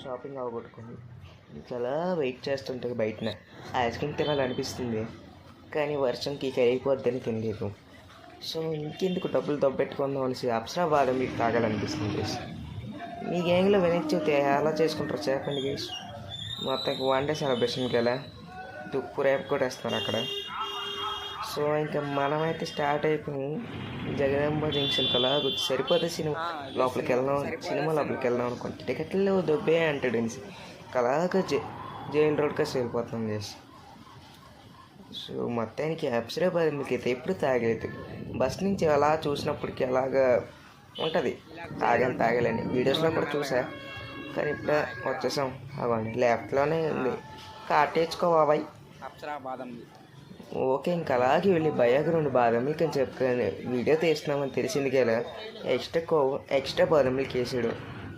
Shopping అవగొట్టుకొని చాలా wait చేస్తుంటే బయటన ఐస్ క్రీమ్ తినాలనిపిస్తుంది, కానీ వర్షంకి కరిగిపోద్దని తినలేదు. సో ఇంకెందుకు డబ్బులు దొబ్బెట్టుకుందాం అనేసి అప్సరా బాదం మీకు తాగాలనిపిస్తుంది గైస్. మీ గ్యాంగ్లో వినాయక చవితి ఎలా చేసుకుంటారో చెప్పండి గైస్. మొత్తానికి 1 డే సెలబ్రేషన్కి ఎలా తుప్పు రేపు కూడా వేస్తున్నారు అక్కడ. సో ఇంకా మనమైతే స్టార్ట్ అయిపోయి జగదాంబ జంక్షన్కి అలా సరిపోతే సినిమా లోపలికి వెళ్దాం అనుకుంటే టికెట్లు లేవు దొబ్బే అంటాడు అనేసి అలాగా జైల్ రోడ్కి వెళ్ళిపోతాం చేసి. సో మొత్తానికి అప్సరాబాద్ మీకు అయితే ఎప్పుడు తాగలేదు. బస్ నుంచి అలా చూసినప్పటికీ అలాగా ఉంటుంది, తాగలేని వీడియోస్లో కూడా చూసా, కానీ ఇప్పుడే వచ్చేసాం. అవ్వండి లెఫ్ట్లోనే ఉంది, కాటేసుకోవాబాయ్ అప్సరాబాదం. ఓకే, ఇంకా అలాగే వెళ్ళి బయాగ్రౌండ్ బాదం మిల్క్ అని చెప్పుకొని వీడియో తీస్తున్నామని తెలిసింది కదా, ఎక్స్ట్రా బాదం మిల్క్ వేసాడు.